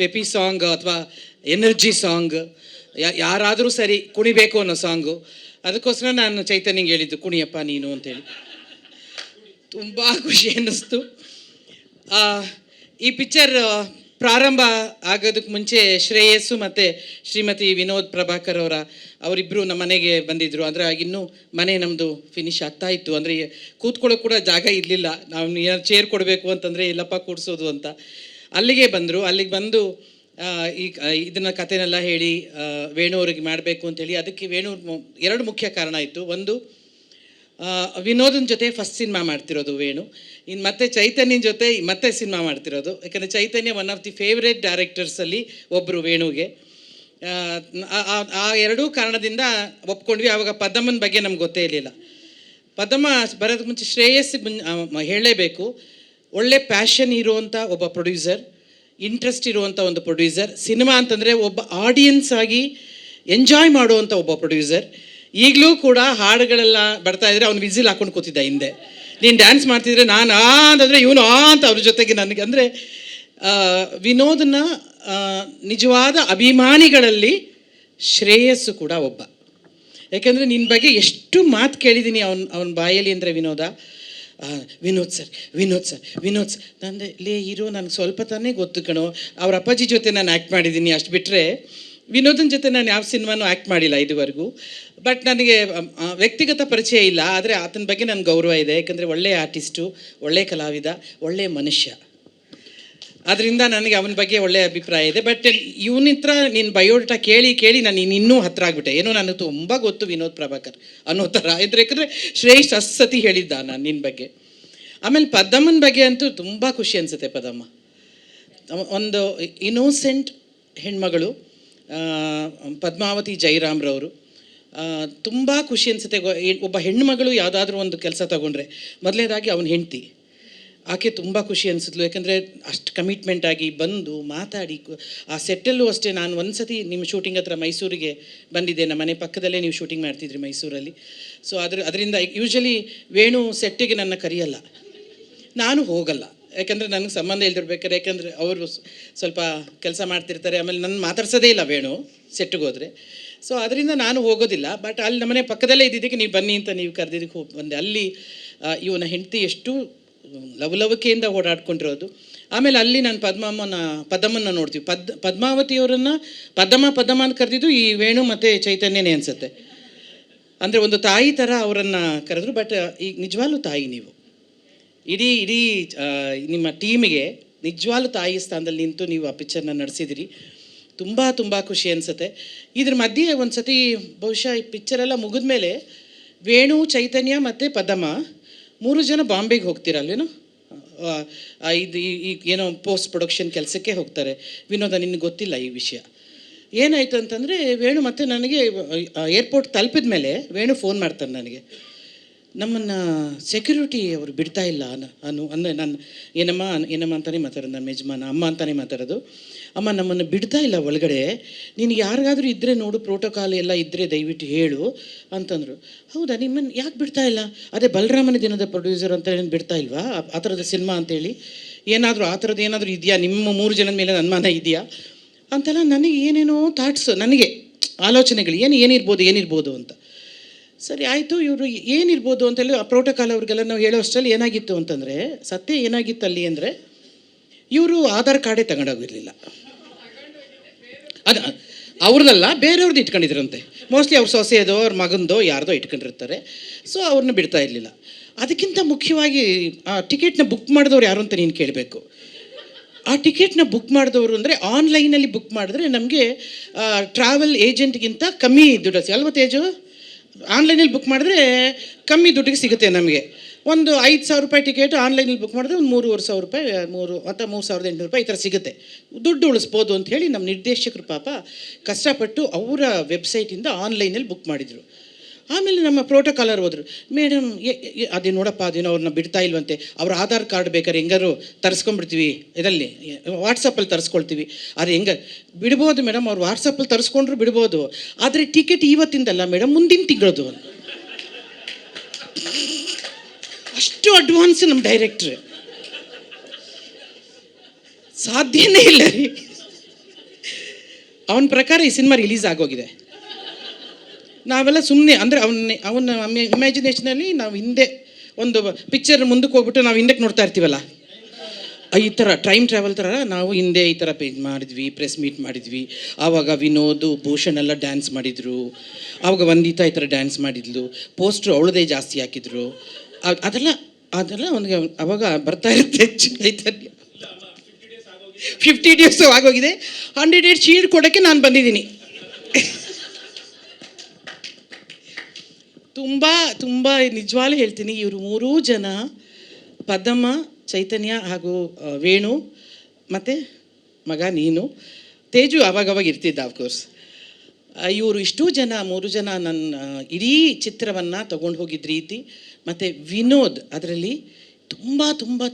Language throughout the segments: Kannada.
ಪೆಪಿ ಸಾಂಗ್ ಅಥವಾ ಎನರ್ಜಿ ಸಾಂಗ್, ಯಾರಾದರೂ ಸರಿ ಕುಣಿಬೇಕು ಅನ್ನೋ ಸಾಂಗು. ಅದಕ್ಕೋಸ್ಕರ ನಾನು ಚೈತನ್ಯಂಗೆ ಹೇಳಿದ್ದು ಕುಣಿಯಪ್ಪ ನೀನು ಅಂತೇಳಿ. ತುಂಬ ಖುಷಿ ಅನ್ನಿಸ್ತು. ಈ ಪಿಕ್ಚರ್ ಪ್ರಾರಂಭ ಆಗೋದಕ್ಕೆ ಮುಂಚೆ ಶ್ರೇಯಸ್ಸು ಮತ್ತು ಶ್ರೀಮತಿ ವಿನೋದ್ ಪ್ರಭಾಕರ್ ಅವರಿಬ್ಬರು ನಮ್ಮ ಮನೆಗೆ ಬಂದಿದ್ದರು. ಅಂದರೆ ಇನ್ನೂ ಮನೆ ನಮ್ಮದು ಫಿನಿಶ್ ಆಗ್ತಾಯಿತ್ತು. ಅಂದರೆ ಕೂತ್ಕೊಳ್ಳೋಕೆ ಕೂಡ ಜಾಗ ಇರಲಿಲ್ಲ. ನಾವು ಏನಾದ್ರು ಚೇರ್ ಕೊಡಬೇಕು ಅಂತಂದರೆ ಎಲ್ಲಪ್ಪ ಕೂಡಿಸೋದು ಅಂತ ಅಲ್ಲಿಗೆ ಬಂದರು. ಅಲ್ಲಿಗೆ ಬಂದು ಇದನ್ನು ಕಥೆನೆಲ್ಲ ಹೇಳಿ ವೇಣು ಅವ್ರಿಗೆ ಮಾಡಬೇಕು ಅಂತೇಳಿ. ಅದಕ್ಕೆ ವೇಣು ಎರಡು ಮುಖ್ಯ ಕಾರಣ ಇತ್ತು. ಒಂದು, ವಿನೋದನ ಜೊತೆ ಫಸ್ಟ್ ಸಿನಿಮಾ ಮಾಡ್ತಿರೋದು ವೇಣು, ಇನ್ನು ಮತ್ತೆ ಚೈತನ್ಯನ ಜೊತೆ ಮತ್ತೆ ಸಿನಿಮಾ ಮಾಡ್ತಿರೋದು. ಯಾಕಂದರೆ ಚೈತನ್ಯ ಒನ್ ಆಫ್ ದಿ ಫೇವ್ರೇಟ್ ಡೈರೆಕ್ಟರ್ಸಲ್ಲಿ ಒಬ್ಬರು ವೇಣುಗೆ. ಆ ಎರಡೂ ಕಾರಣದಿಂದ ಒಪ್ಕೊಂಡ್ವಿ. ಆವಾಗ ಪದ್ಮನ ಬಗ್ಗೆ ನಮ್ಗೆ ಗೊತ್ತೇ ಇರಲಿಲ್ಲ. ಪದ್ಮ ಬರೋದಕ್ಕೆ ಮುಂಚೆ ಶ್ರೇಯಸ್ ಹೇಳಲೇಬೇಕು, ಒಳ್ಳೆ ಪ್ಯಾಷನ್ ಇರುವಂಥ ಒಬ್ಬ ಪ್ರೊಡ್ಯೂಸರ್, ಇಂಟ್ರೆಸ್ಟ್ ಇರುವಂಥ ಒಂದು ಪ್ರೊಡ್ಯೂಸರ್, ಸಿನಿಮಾ ಅಂತಂದರೆ ಒಬ್ಬ ಆಡಿಯನ್ಸ್ ಆಗಿ ಎಂಜಾಯ್ ಮಾಡುವಂಥ ಒಬ್ಬ ಪ್ರೊಡ್ಯೂಸರ್. ಈಗಲೂ ಕೂಡ ಹಾಡುಗಳೆಲ್ಲ ಬರ್ತಾಯಿದ್ರೆ ಅವ್ನು ವಿಸಿಲ್ ಹಾಕೊಂಡು ಕೂತಿದ್ದ ಹಿಂದೆ. ನೀನು ಡ್ಯಾನ್ಸ್ ಮಾಡ್ತಿದ್ರೆ ನಾನು ಅಂತಂದರೆ ಇವನು ಅಂತ ಅವ್ರ ಜೊತೆಗೆ ನನಗೆ. ಅಂದರೆ ವಿನೋದನ ನಿಜವಾದ ಅಭಿಮಾನಿಗಳಲ್ಲಿ ಶ್ರೇಯಸ್ಸು ಕೂಡ ಒಬ್ಬ. ಯಾಕೆಂದರೆ ನಿನ್ನ ಬಗ್ಗೆ ಎಷ್ಟು ಮಾತು ಕೇಳಿದ್ದೀನಿ ಅವನ ಬಾಯಲ್ಲಿ ಅಂದರೆ Vinod sir Vinod sir Vinod sir ನಂದೆ ಲೇ ಹೀರೋ ನನಗೆ ಸ್ವಲ್ಪ ತಾನೇ ಗೊತ್ತು ಕಣೋ. ಅವ್ರ ಅಪ್ಪಾಜಿ ಜೊತೆ ನಾನು ಆ್ಯಕ್ಟ್ ಮಾಡಿದ್ದೀನಿ, ಅಷ್ಟು ಬಿಟ್ಟರೆ ವಿನೋದನ ಜೊತೆ ನಾನು ಯಾವ ಸಿನಿಮಾನೂ ಆ್ಯಕ್ಟ್ ಮಾಡಿಲ್ಲ ಇದುವರೆಗೂ. ಬಟ್ ನನಗೆ ವ್ಯಕ್ತಿಗತ ಪರಿಚಯ ಇಲ್ಲ, ಆದರೆ ಆತನ ಬಗ್ಗೆ ನನಗೆ ಗೌರವ ಇದೆ. ಯಾಕಂದರೆ ಒಳ್ಳೆಯ ಆರ್ಟಿಸ್ಟು, ಒಳ್ಳೆಯ ಕಲಾವಿದ, ಒಳ್ಳೆಯ ಮನುಷ್ಯ. ಅದರಿಂದ ನನಗೆ ಅವನ ಬಗ್ಗೆ ಒಳ್ಳೆಯ ಅಭಿಪ್ರಾಯ ಇದೆ. ಬಟ್ ಇವನಿತ್ರ ನಿನ್ನ ಬಯೋಡಾಟಾ ಕೇಳಿ ನಾನು ಇನ್ನೂ ಹತ್ತಿರ ಆಗಿಬಿಟ್ಟೆ. ಏನೋ ನನಗೆ ತುಂಬ ಗೊತ್ತು ವಿನೋದ್ ಪ್ರಭಾಕರ್ ಅನ್ನೋ ಥರ ಇದ್ರೆ. ಯಾಕಂದರೆ ಶ್ರೇಷ್ಠ ಸತಿ ಹೇಳಿದ್ದ ನಾನು ನಿನ್ನ ಬಗ್ಗೆ. ಆಮೇಲೆ ಪದ್ಮನ ಬಗ್ಗೆ ಅಂತೂ ತುಂಬ ಖುಷಿ ಅನಿಸುತ್ತೆ. ಪದ್ಮ ಒಂದು ಇನ್ನೋಸೆಂಟ್ ಹೆಣ್ಮಗಳು, ಪದ್ಮಾವತಿ ಜಯರಾಮ್ರವರು. ತುಂಬ ಖುಷಿ ಅನಿಸುತ್ತೆ. ಒಬ್ಬ ಹೆಣ್ಮಗಳು ಯಾವುದಾದ್ರೂ ಒಂದು ಕೆಲಸ ತಗೊಂಡ್ರೆ ಮೊದಲನೇದಾಗಿ ಅವನ ಹೆಂಡತಿ, ಆಕೆ ತುಂಬ ಖುಷಿ ಅನಿಸಿದ್ಲು. ಯಾಕಂದರೆ ಅಷ್ಟು ಕಮಿಟ್ಮೆಂಟಾಗಿ ಬಂದು ಮಾತಾಡಿ. ಆ ಸೆಟ್ಟಲ್ಲೂ ಅಷ್ಟೇ. ನಾನು ಒಂದು ಸತಿ ನಿಮ್ಮ ಶೂಟಿಂಗ್ ಹತ್ರ ಮೈಸೂರಿಗೆ ಬಂದಿದ್ದೆ. ನಮ್ಮ ಮನೆ ಪಕ್ಕದಲ್ಲೇ ನೀವು ಶೂಟಿಂಗ್ ಮಾಡ್ತಿದ್ರಿ ಮೈಸೂರಲ್ಲಿ. ಸೊ ಅದರಿಂದ ಯೂಶ್ವಲಿ ವೇಣು ಸೆಟ್ಟಿಗೆ ನನ್ನ ಕರೆಯಲ್ಲ, ನಾನು ಹೋಗಲ್ಲ. ಯಾಕಂದರೆ ನನಗೆ ಸಂಬಂಧ ಇಲ್ದಿರ್ಬೇಕಾದ್ರೆ. ಯಾಕಂದರೆ ಅವರು ಸ್ವಲ್ಪ ಕೆಲಸ ಮಾಡ್ತಿರ್ತಾರೆ. ಆಮೇಲೆ ನನ್ನ ಮಾತಾಡ್ಸೋದೇ ಇಲ್ಲ ವೇಣು ಸೆಟ್ಟಿಗೆ ಹೋದರೆ. ಸೊ ಅದರಿಂದ ನಾನು ಹೋಗೋದಿಲ್ಲ. ಬಟ್ ಅಲ್ಲಿ ನಮ್ಮನೆ ಪಕ್ಕದಲ್ಲೇ ಇದ್ದಿದ್ದಕ್ಕೆ ನೀವು ಬನ್ನಿ ಅಂತ ನೀವು ಕರೆದಿದ್ದಕ್ಕೆ ಹೋಗಿ ಬಂದೆ. ಅಲ್ಲಿ ಇವನ ಹೆಂಡತಿ ಎಷ್ಟು ಲವಲವಿಕೆಯಿಂದ ಓಡಾಡ್ಕೊಂಡಿರೋದು. ಆಮೇಲೆ ಅಲ್ಲಿ ನಾನು ಪದ್ಮನ್ನ ನೋಡ್ತೀವಿ. ಪದ್ಮಾವತಿಯವರನ್ನು ಪದ್ಮ ಅಂತ ಕರೆದಿದ್ದು ಈ ವೇಣು ಮತ್ತು ಚೈತನ್ಯನೇ ಅನಿಸುತ್ತೆ. ಅಂದರೆ ಒಂದು ತಾಯಿ ಥರ ಅವರನ್ನು ಕರೆದ್ರು. ಬಟ್ ಈಗ ನಿಜವಾಗ್ಲೂ ತಾಯಿ ನೀವು. ಇಡೀ ನಿಮ್ಮ ಟೀಮಿಗೆ ನಿಜವಾಗ್ಲೂ ತಾಯಿ ಸ್ಥಾನದಲ್ಲಿ ನಿಂತು ನೀವು ಆ ಪಿಕ್ಚರ್ನ ನಡೆಸಿದಿರಿ. ತುಂಬ ಖುಷಿ ಅನಿಸುತ್ತೆ. ಇದ್ರ ಮಧ್ಯೆ ಒಂದು ಸತಿ ಬಹುಶಃ ಈ ಪಿಕ್ಚರೆಲ್ಲ ಮುಗಿದ ಮೇಲೆ ವೇಣು, ಚೈತನ್ಯ ಮತ್ತು ಪದ್ಮ 3 ಜನ ಬಾಂಬೆಗೆ ಹೋಗ್ತೀರಲ್ವೇನೋ. ಈಗ ಏನೋ ಪೋಸ್ಟ್ ಪ್ರೊಡಕ್ಷನ್ ಕೆಲಸಕ್ಕೆ ಹೋಗ್ತಾರೆ. ವಿನೋದ, ನಿನಗೆ ಗೊತ್ತಿಲ್ಲ ಈ ವಿಷಯ. ಏನಾಯಿತು ಅಂತಂದರೆ ವೇಣು ಮತ್ತು ನನಗೆ ಏರ್ಪೋರ್ಟ್ ತಲುಪಿದ ಮೇಲೆ ವೇಣು ಫೋನ್ ಮಾಡ್ತಾನೆ ನನಗೆ. ನಮ್ಮನ್ನು ಸೆಕ್ಯೂರಿಟಿ ಅವರು ಬಿಡ್ತಾ ಇಲ್ಲ ಅಂದರೆ ನಾನು ಏನಮ್ಮ ಅಂತಲೇ ಮಾತಾಡೋದು. ನನ್ನ ಯಜಮಾನ ಅಮ್ಮ ಅಂತಲೇ ಮಾತಾಡೋದು. ಅಮ್ಮ, ನಮ್ಮನ್ನು ಬಿಡ್ತಾ ಇಲ್ಲ ಒಳಗಡೆ, ನಿನಗೆ ಯಾರಿಗಾದ್ರೂ ಇದ್ದರೆ ನೋಡು, ಪ್ರೋಟೋಕಾಲ್ ಎಲ್ಲ ಇದ್ದರೆ ದಯವಿಟ್ಟು ಹೇಳು ಅಂತಂದರು. ಹೌದಾ, ನಿಮ್ಮನ್ನು ಯಾಕೆ ಬಿಡ್ತಾ ಇಲ್ಲ? ಅದೇ ಬಲರಾಮನ ದಿನದ ಪ್ರೊಡ್ಯೂಸರ್ ಅಂತ ಏನು ಬಿಡ್ತಾ ಇಲ್ವಾ ಆ ಥರದ ಸಿನಿಮಾ ಅಂತೇಳಿ? ಏನಾದರೂ ಆ ಥರದ್ದು ಏನಾದರೂ ಇದೆಯಾ? ನಿಮ್ಮ 3 ಜನದ ಮೇಲೆ ಅನುಮಾನ ಇದೆಯಾ ಅಂತೆಲ್ಲ ನನಗೆ ಏನೇನೋ ಥಾಟ್ಸು, ನನಗೆ ಆಲೋಚನೆಗಳು ಏನಿರ್ಬೋದು ಅಂತ. ಸರಿ ಆಯಿತು, ಇವರು ಏನಿರ್ಬೋದು ಅಂತೇಳಿ ಆ ಪ್ರೋಟೋಕಾಲ್ ಅವ್ರಿಗೆಲ್ಲ ನಾವು ಹೇಳೋ ಅಷ್ಟರಲ್ಲಿ ಏನಾಗಿತ್ತು ಅಂತಂದರೆ, ಸತ್ಯ ಏನಾಗಿತ್ತು ಅಲ್ಲಿ ಅಂದರೆ, ಇವರು ಆಧಾರ್ ಕಾರ್ಡೇ ತಗೊಂಡೋಗಿರಲಿಲ್ಲ. ಅದು ಅವ್ರದ್ದಲ್ಲ, ಬೇರೆಯವ್ರದ್ದು ಇಟ್ಕೊಂಡಿದ್ರಂತೆ. ಮೋಸ್ಟ್ಲಿ ಅವ್ರ ಸೊಸೆಯದೋ ಅವ್ರ ಮಗಂದೋ ಯಾರ್ದೋ ಇಟ್ಕೊಂಡಿರ್ತಾರೆ. ಸೊ ಅವ್ರನ್ನ ಬಿಡ್ತಾ ಇರಲಿಲ್ಲ. ಅದಕ್ಕಿಂತ ಮುಖ್ಯವಾಗಿ ಆ ಟಿಕೆಟ್ನ ಬುಕ್ ಮಾಡಿದವ್ರು ಯಾರು ಅಂತ ನೀನು ಕೇಳಬೇಕು. ಆ ಟಿಕೆಟ್ನ ಬುಕ್ ಮಾಡಿದವರು ಅಂದರೆ ಆನ್ಲೈನಲ್ಲಿ ಬುಕ್ ಮಾಡಿದ್ರೆ ನಮಗೆ ಟ್ರಾವೆಲ್ ಏಜೆಂಟ್ಗಿಂತ ಕಮ್ಮಿ ದುಡ್ಡು ಅಲ್ವ ತೇಜು? ಆನ್ಲೈನಲ್ಲಿ ಬುಕ್ ಮಾಡಿದ್ರೆ ಕಮ್ಮಿ ದುಡ್ಡಿಗೆ ಸಿಗುತ್ತೆ ನಮಗೆ. ಒಂದು 5,000 ರೂಪಾಯಿ ಟಿಕೆಟ್ ಆನ್ಲೈನಲ್ಲಿ ಬುಕ್ ಮಾಡಿದ್ರೆ ಒಂದು 3,500 ರೂಪಾಯಿ, 3,800 ರೂಪಾಯಿ ಈ ಥರ ಸಿಗುತ್ತೆ. ದುಡ್ಡು ಉಳಿಸ್ಬೋದು ಅಂತ ಹೇಳಿ ನಮ್ಮ ನಿರ್ದೇಶಕರು ಪಾಪ ಕಷ್ಟಪಟ್ಟು ಅವರ ವೆಬ್ಸೈಟಿಂದ ಆನ್ಲೈನಲ್ಲಿ ಬುಕ್ ಮಾಡಿದರು. ಆಮೇಲೆ ನಮ್ಮ ಪ್ರೋಟೋಕಾಲರ್ ಹೋದರು. ಮೇಡಮ್ ಅದೇ ನೋಡಪ್ಪ, ಅದೇನೋ ಅವ್ರನ್ನ ಬಿಡ್ತಾ ಇಲ್ವಂತೆ, ಅವ್ರ ಆಧಾರ್ ಕಾರ್ಡ್ ಬೇಕಾದ್ರೆ ಹೆಂಗಾರು ತರಿಸ್ಕೊಂಡ್ಬಿಡ್ತೀವಿ, ಇದರಲ್ಲಿ ವಾಟ್ಸಪ್ಪಲ್ಲಿ ತರಿಸ್ಕೊಳ್ತೀವಿ. ಅದು ಹೆಂಗೆ ಬಿಡ್ಬೋದು ಮೇಡಮ್? ಅವ್ರು ವಾಟ್ಸಪ್ಪಲ್ಲಿ ತರಿಸ್ಕೊಂಡ್ರು ಬಿಡ್ಬೋದು, ಆದರೆ ಟಿಕೆಟ್ ಇವತ್ತಿಂದಲ್ಲ ಮೇಡಮ್, ಮುಂದಿನ ತಿಂಗಳದು. ಅಷ್ಟು ಅಡ್ವಾನ್ಸ್ ನಮ್ಮ ಡೈರೆಕ್ಟ್ರ್. ಸಾಧ್ಯನೇ ಇಲ್ಲ ರೀ. ಅವನ ಪ್ರಕಾರ ಈ ಸಿನಿಮಾ ರಿಲೀಸ್ ಆಗೋಗಿದೆ. ನಾವೆಲ್ಲ ಸುಮ್ಮನೆ ಅಂದರೆ ಅವನ ಇಮ್ಯಾಜಿನೇಷನಲ್ಲಿ ನಾವು ಹಿಂದೆ ಒಂದು ಪಿಕ್ಚರ್ ಮುಂದಕ್ಕೆ ಹೋಗ್ಬಿಟ್ಟು ನಾವು ಹಿಂದಕ್ಕೆ ನೋಡ್ತಾ ಇರ್ತೀವಲ್ಲ, ಈ ಥರ ಟೈಮ್ ಟ್ರಾವೆಲ್ ಥರ ನಾವು ಹಿಂದೆ ಈ ಥರ ಪೇಜ್ ಮಾಡಿದ್ವಿ, ಪ್ರೆಸ್ ಮೀಟ್ ಮಾಡಿದ್ವಿ. ಆವಾಗ ವಿನೋದ್, ಭೂಷಣ್ ಎಲ್ಲ ಡ್ಯಾನ್ಸ್ ಮಾಡಿದರು. ಆವಾಗ ವಂದಿತಾ ಈ ಥರ ಡ್ಯಾನ್ಸ್ ಮಾಡಿದ್ಲು. ಪೋಸ್ಟ್ರು ಅವಳದೇ ಜಾಸ್ತಿ ಹಾಕಿದ್ರು. ಅದೆಲ್ಲ ಅವನಿಗೆ ಅವಾಗ ಬರ್ತಾ ಇರುತ್ತೆ ಚೈತನ್ಯ. 50 ಡೇಸ್ ಆಗೋಗಿದೆ. 100 ಡೇಸ್ ಶೀಲ್ಡ್ ಕೊಡೋಕ್ಕೆ ನಾನು ಬಂದಿದ್ದೀನಿ. ತುಂಬ ನಿಜವಾಗ್ಲೂ ಹೇಳ್ತೀನಿ, ಇವರು 3 ಜನ, ಪದಮ್ಮ, ಚೈತನ್ಯ ಹಾಗೂ ವೇಣು ಮತ್ತು ಮಗ ನೀನು, ತೇಜು ಅವಾಗವಾಗ ಇರ್ತಿದ್ದ ಆಫ್ಕೋರ್ಸ್. ಇವರು ಇಷ್ಟೂ ಜನ 3 ಜನ ನನ್ನ ಇಡೀ ಚಿತ್ರವನ್ನು ತಗೊಂಡು ಹೋಗಿದ್ದ ರೀತಿ, ಮತ್ತು ವಿನೋದ್ ಅದರಲ್ಲಿ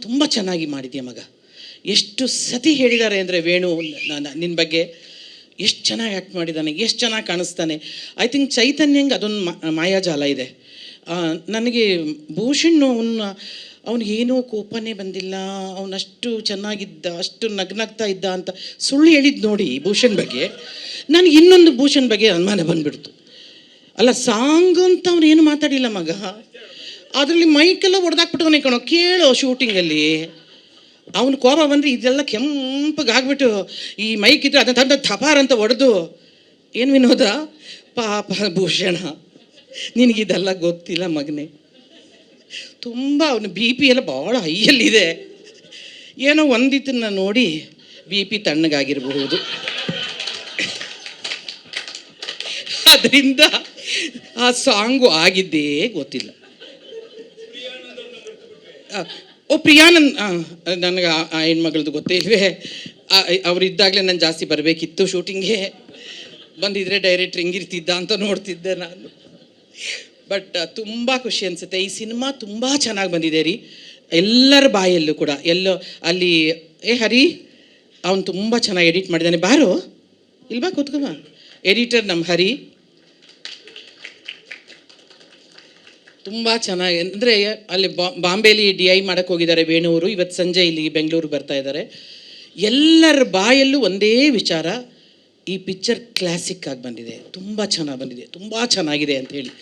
ತುಂಬ ಚೆನ್ನಾಗಿ ಮಾಡಿದ್ಯಾ ಮಗ. ಎಷ್ಟು ಸತಿ ಹೇಳಿದ್ದಾರೆ ಅಂದರೆ ವೇಣು ನಿನ್ನ ಬಗ್ಗೆ, ಎಷ್ಟು ಚೆನ್ನಾಗಿ ಆ್ಯಕ್ಟ್ ಮಾಡಿದ್ದಾನೆ, ಎಷ್ಟು ಚೆನ್ನಾಗಿ ಕಾಣಿಸ್ತಾನೆ. ಐ ಥಿಂಕ್ ಚೈತನ್ಯಂಗೆ ಅದೊಂದು ಮಾಯಾಜಾಲ ಇದೆ. ನನಗೆ ಭೂಷಣ್ ಅವನಿಗೇನೋ ಕೋಪನೇ ಬಂದಿಲ್ಲ, ಅವನಷ್ಟು ಚೆನ್ನಾಗಿದ್ದ, ಅಷ್ಟು ನಗ್ನಗ್ತಾ ಇದ್ದ ಅಂತ ಸುಳ್ಳು ಹೇಳಿದ್ದು ನೋಡಿ ಭೂಷಣ್ ಬಗ್ಗೆ. ನನಗೆ ಇನ್ನೊಂದು ಭೂಷಣ್ ಬಗ್ಗೆ ಅನುಮಾನ ಬಂದುಬಿಡ್ತು. ಅಲ್ಲ, ಸಾಂಗ್ ಅಂತ ಅವನು ಏನು ಮಾತಾಡಿಲ್ಲ ಮಗ, ಅದರಲ್ಲಿ ಮೈಕೆಲ್ಲ ಹೊಡೆದಾಕ್ಬಿಟ್ಟವನೇ ಕಣೋ. ಕೇಳೋ ಶೂಟಿಂಗಲ್ಲಿ ಅವನು ಕೋಪ ಬಂದರೆ ಇದೆಲ್ಲ ಕೆಂಪಗಾಗ್ಬಿಟ್ಟು ಈ ಮೈಕ್ ಇದ್ರೆ ಅದನ್ನ ತಂದ ಥಪಾರ್ ಅಂತ ಹೊಡೆದು, ಏನು ವಿನೋದ ಪಾಪ ಭೂಷಣ, ನಿನಗಿದೆಲ್ಲ ಗೊತ್ತಿಲ್ಲ ಮಗನೇ. ತುಂಬ ಅವನು BP ಎಲ್ಲ ಭಾಳ ಹೈಯಲ್ಲಿದೆ. ಏನೋ ಒಂದಿದ್ದನ್ನು ನೋಡಿ BP ತಣ್ಣಗಾಗಿರಬಹುದು. ಅದರಿಂದ ಆ ಸಾಂಗು ಆಗಿದ್ದೇ ಗೊತ್ತಿಲ್ಲ. ಪ್ರಿಯಾನಂದ್, ನನಗೆ ಆ ಹೆಣ್ಮಗಳದ್ದು ಗೊತ್ತೇ ಇಲ್ವೇ. ಅವರಿದ್ದಾಗಲೇ ನಾನು ಜಾಸ್ತಿ ಬರಬೇಕಿತ್ತು ಶೂಟಿಂಗ್ಗೆ. ಬಂದಿದ್ರೆ ಡೈರೆಕ್ಟ್ರ್ ಹೆಂಗಿರ್ತಿದ್ದ ಅಂತ ನೋಡ್ತಿದ್ದೆ ನಾನು. ಬಟ್ ತುಂಬ ಖುಷಿ ಅನಿಸುತ್ತೆ. ಈ ಸಿನಿಮಾ ತುಂಬ ಚೆನ್ನಾಗಿ ಬಂದಿದೆ ರೀ, ಎಲ್ಲರ ಬಾಯಲ್ಲೂ ಕೂಡ. ಎಲ್ಲೋ ಅಲ್ಲಿ ಹರಿ ಅವನು ತುಂಬ ಚೆನ್ನಾಗಿ ಎಡಿಟ್ ಮಾಡಿದ್ದಾನೆ. ಬಾರೋ ಇಲ್ವಾ ಕೂತ್ಕೊಬ. ಎಡಿಟರ್ ನಮ್ಮ ಹರಿ ತುಂಬ ಚೆನ್ನಾಗಿ, ಅಂದರೆ ಅಲ್ಲಿ ಬಾಂಬೆಲಿ DI ಮಾಡೋಕ್ಕೆ ಹೋಗಿದ್ದಾರೆ ವೇಣುವರು. ಇವತ್ತು ಸಂಜೆ ಇಲ್ಲಿ ಬೆಂಗಳೂರಿಗೆ ಬರ್ತಾ ಇದ್ದಾರೆ. ಎಲ್ಲರ ಬಾಯಲ್ಲೂ ಒಂದೇ ವಿಚಾರ, ಈ ಪಿಕ್ಚರ್ ಕ್ಲಾಸಿಕ್ ಆಗಿ ಬಂದಿದೆ, ತುಂಬ ಚೆನ್ನಾಗಿ ಬಂದಿದೆ, ತುಂಬ ಚೆನ್ನಾಗಿದೆ ಅಂತ ಹೇಳಿ.